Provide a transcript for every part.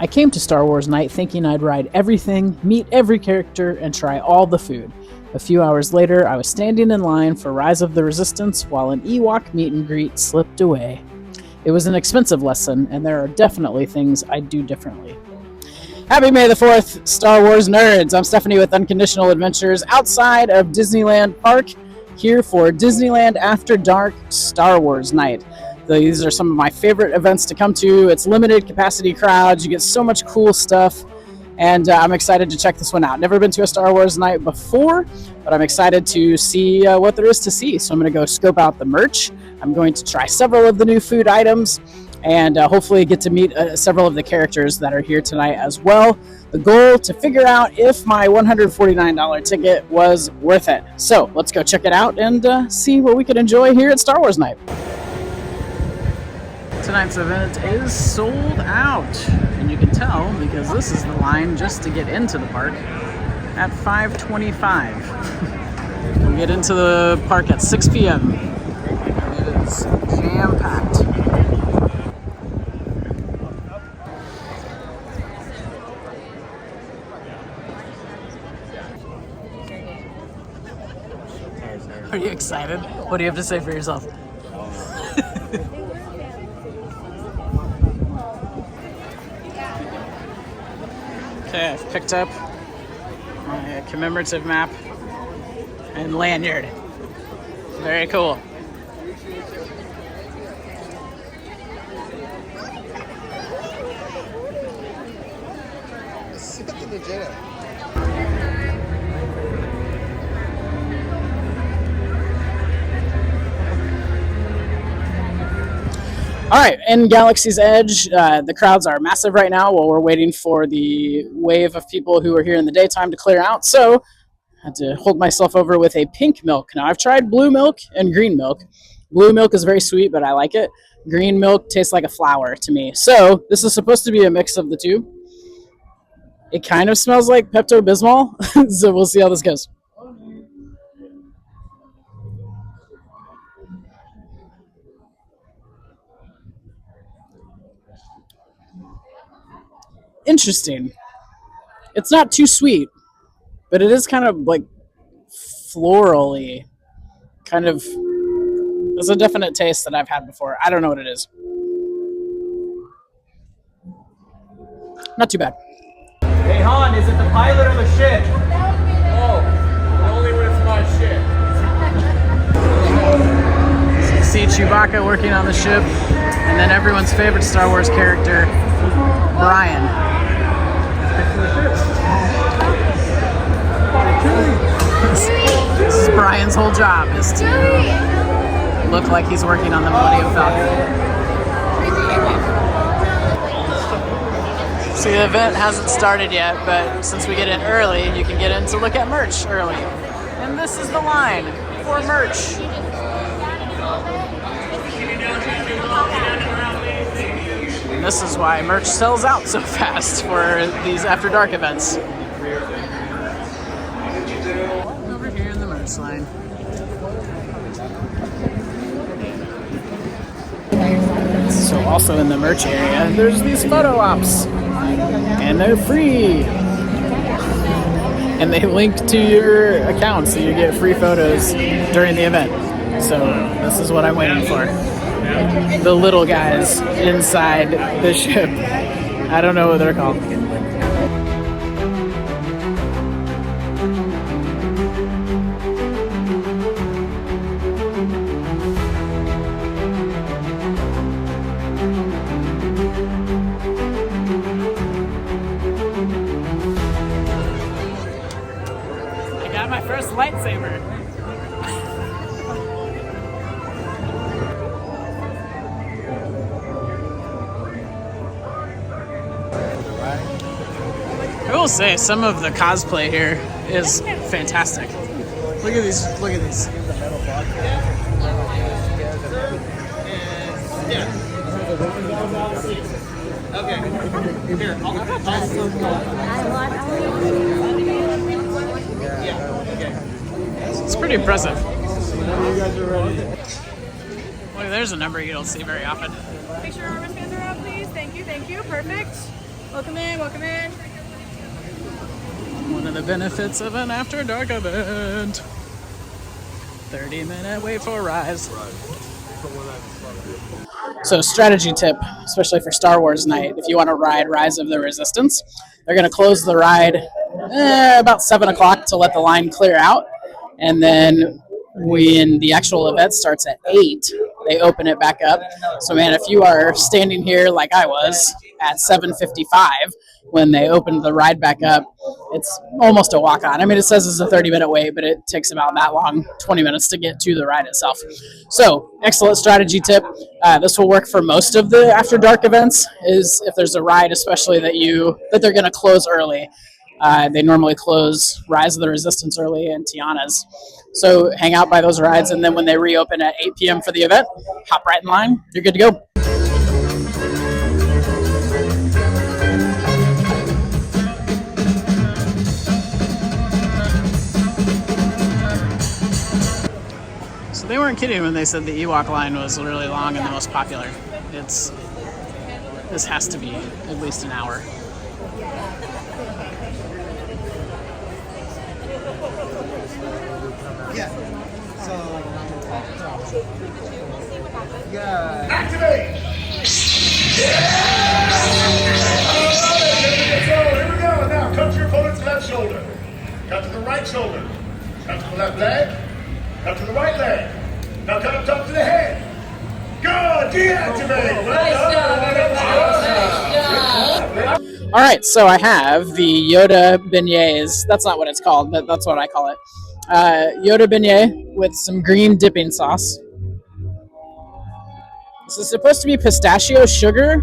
I came to Star Wars Night thinking I'd ride everything, meet every character, and try all the food. A few hours later, I was standing in line for Rise of the Resistance while an Ewok meet and greet slipped away. It was an expensive lesson, and there are definitely things I'd do differently. Happy May the 4th, Star Wars nerds! I'm Stephanie with Unconditional Adventures outside of Disneyland Park, here for Disneyland After Dark Star Wars Night. These are some of my favorite events to come to. It's limited capacity crowds, you get so much cool stuff, and I'm excited to check this one out. Never been to a Star Wars Night before, but I'm excited to see what there is to see. So I'm going to go scope out the merch. I'm going to try several of the new food items, and hopefully get to meet several of the characters that are here tonight as well. The goal to figure out if my $149 ticket was worth it. So let's go check it out and see what we can enjoy here at Star Wars Night. Tonight's event is sold out, and you can tell because this is the line just to get into the park at 5:25. We'll get into the park at 6 p.m. It is jam-packed. Are you excited? What do you have to say for yourself? Okay, I've picked up my commemorative map and lanyard. Very cool. All right, in Galaxy's Edge, the crowds are massive right now while we're waiting for the wave of people who are here in the daytime to clear out. So I had to hold myself over with a pink milk. Now, I've tried blue milk and green milk. Blue milk is very sweet, but I like it. Green milk tastes like a flower to me. So this is supposed to be a mix of the two. It kind of smells like Pepto-Bismol, so we'll see how this goes. Interesting. It's not too sweet, but it is kind of like florally. Kind of, there's a definite taste that I've had before. I don't know what it is. Not too bad. Hey Han, is it the pilot or the ship? Oh, only when it's my ship. So you see Chewbacca working on the ship, and then everyone's favorite Star Wars character, Brian. This is Brian's whole job, is to look like he's working on the Millennium Falcon. So the event hasn't started yet, but since we get in early, you can get in to look at merch early. And this is the line for merch. And this is why merch sells out so fast for these After Dark events. Over here in the merch line. So also in the merch area, there's these photo ops. And they're free. And they link to your account so you get free photos during the event. So this is what I'm waiting for. The little guys inside the ship. I don't know what they're called. I got my first lightsaber. I will say some of the cosplay here is fantastic. Look at these, look at these. Okay. Here, It's pretty impressive. Look, there's a number you don't see very often. Make sure our wristbands are up, please. Thank you, thank you. Perfect. Welcome in, welcome in. One of the benefits of an After Dark event. 30-minute wait for Rise. So strategy tip, especially for Star Wars night, if you want to ride Rise of the Resistance, they're going to close the ride about 7 o'clock to let the line clear out. And then when the actual event starts at 8, they open it back up. So, man, if you are standing here like I was at 7:55 when they opened the ride back up, it's almost a walk-on. I mean, it says it's a 30-minute wait, but it takes about that long, 20 minutes to get to the ride itself. So, excellent strategy tip. This will work for most of the After Dark events, is if there's a ride, especially that they're going to close early. They normally close Rise of the Resistance early and Tiana's. So hang out by those rides, and then when they reopen at 8 p.m. for the event, hop right in line. You're good to go. So they weren't kidding when they said the Ewok line was really long and the most popular. This has to be at least an hour. Yeah. So. Yeah. Activate. Here we go. Now, cut to your opponent's left shoulder. Cut to the right shoulder. Cut to the left leg. Cut to the right leg. Now cut up top to the head. Good. Deactivate. All right, so I have the Yoda beignets. That's not what it's called, but that's what I call it. Yoda beignet with some green dipping sauce. This is supposed to be pistachio sugar.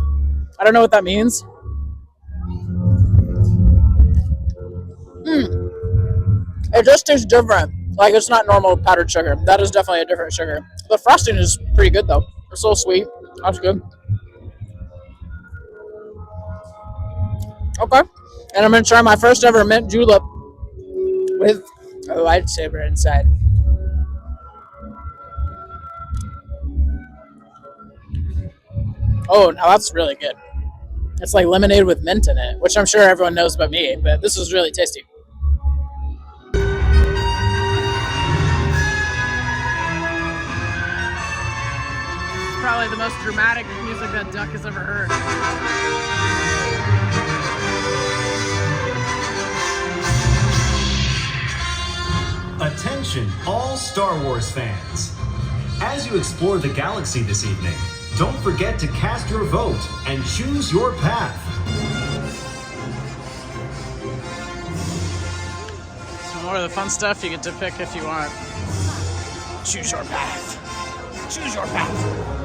I don't know what that means. It just tastes different. Like, it's not normal powdered sugar. That is definitely a different sugar. The frosting is pretty good, though. It's so sweet. That's good. Okay. And I'm going to try my first ever mint julep with a lightsaber inside. Oh, now that's really good. It's like lemonade with mint in it, which I'm sure everyone knows about me, but this is really tasty. Probably the most dramatic music that Duck has ever heard. Attention, all Star Wars fans. As you explore the galaxy this evening, don't forget to cast your vote and choose your path. Some more of the fun stuff you get to pick if you want. Choose your path. Choose your path.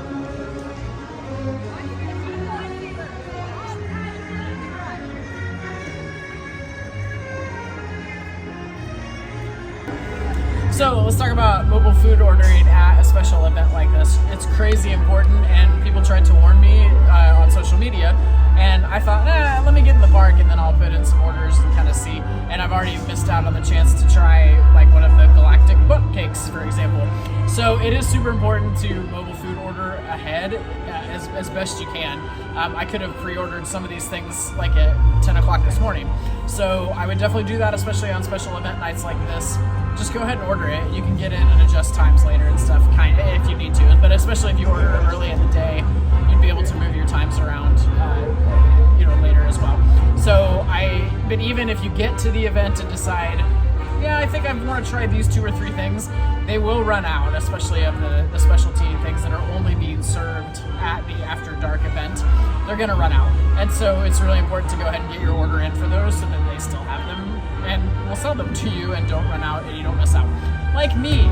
So let's talk about mobile food ordering at a special event like this. It's crazy important, and people tried to warn me on social media, and I thought, let me get in the park and then I'll put in some orders and kind of see. And I've already missed out on the chance to try like one of the galactic butt cakes, for example. So it is super important to mobile food order ahead as best you can. I could have pre-ordered some of these things like at 10 o'clock this morning. So I would definitely do that, especially on special event nights like this. Just go ahead and order it. You can get in and adjust times later and stuff, kind of, if you need to. But especially if you order early in the day, you'd be able to move your times around, later as well. But even if you get to the event and decide, yeah, I think I want to try these 2 or 3 things, they will run out, especially of the specialty things that are only being served at the After Dark event. They're going to run out. And so it's really important to go ahead and get your order in for those so that they still have them. And we'll sell them to you and don't run out and you don't miss out. Like me.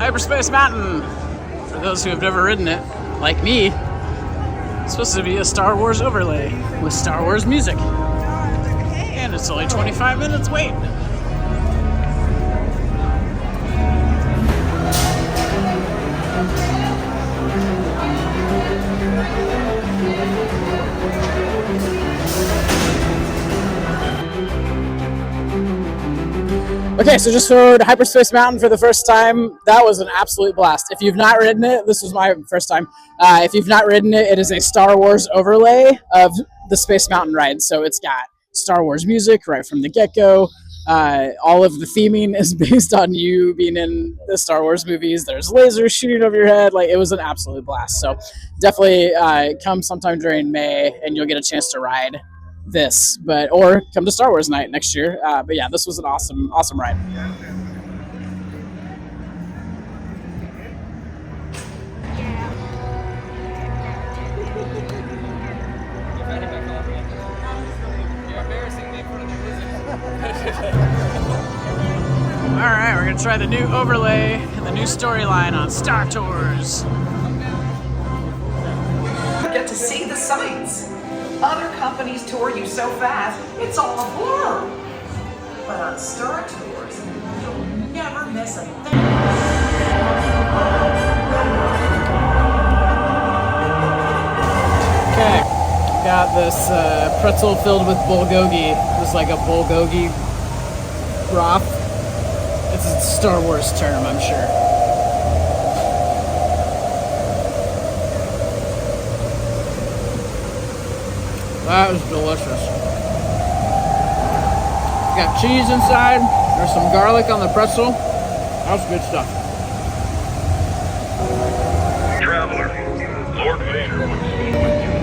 Hyperspace Mountain. For those who have never ridden it, like me, it's supposed to be a Star Wars overlay with Star Wars music. And it's only 25 minutes wait. Okay, so just rode Hyperspace Mountain for the first time. That was an absolute blast. If you've not ridden it, this was my first time. If you've not ridden it, it is a Star Wars overlay of the Space Mountain ride. So it's got Star Wars music right from the get-go. All of the theming is based on you being in the Star Wars movies. There's lasers shooting over your head. Like, it was an absolute blast. So definitely come sometime during May and you'll get a chance to ride this, or come to Star Wars Night next year. But yeah, this was an awesome ride. All right, we're gonna try the new overlay and the new storyline on Star Tours. Get to see the sights. Other companies tour you so fast, it's all a blur. But on Star Tours, you'll never miss a thing. Okay, got this pretzel filled with bulgogi. It was like a bulgogi broth. It's a Star Wars term, I'm sure. That was delicious. Got cheese inside. There's some garlic on the pretzel. That was good stuff. Traveler, Lord Vader would speak with you.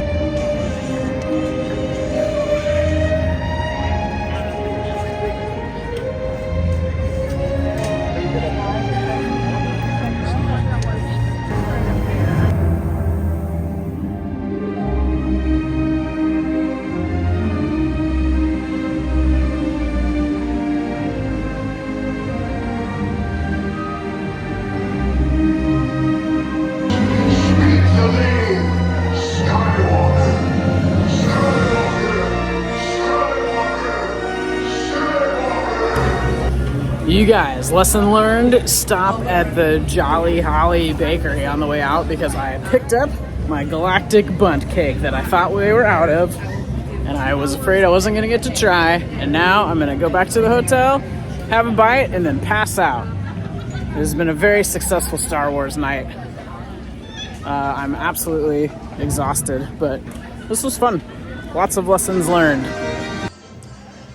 You guys, lesson learned, stop at the Jolly Holly Bakery on the way out because I picked up my Galactic Bundt cake that I thought we were out of, and I was afraid I wasn't going to get to try, and now I'm going to go back to the hotel, have a bite, and then pass out. It has been a very successful Star Wars night. I'm absolutely exhausted, but this was fun. Lots of lessons learned.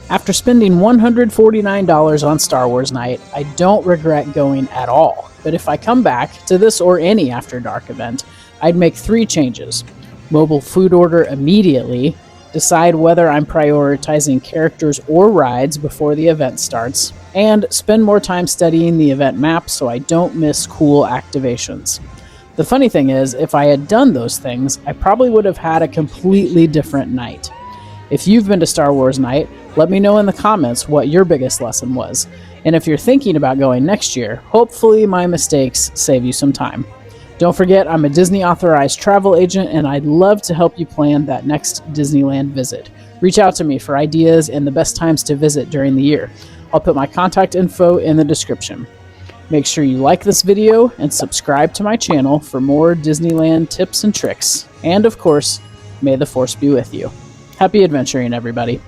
After spending $149 on Star Wars Night, I don't regret going at all. But if I come back to this or any After Dark event, I'd make 3 changes. Mobile food order immediately, decide whether I'm prioritizing characters or rides before the event starts, and spend more time studying the event map so I don't miss cool activations. The funny thing is, if I had done those things, I probably would have had a completely different night. If you've been to Star Wars Night, let me know in the comments what your biggest lesson was. And if you're thinking about going next year, hopefully my mistakes save you some time. Don't forget, I'm a Disney authorized travel agent and I'd love to help you plan that next Disneyland visit. Reach out to me for ideas and the best times to visit during the year. I'll put my contact info in the description. Make sure you like this video and subscribe to my channel for more Disneyland tips and tricks. And of course, may the Force be with you. Happy adventuring, everybody.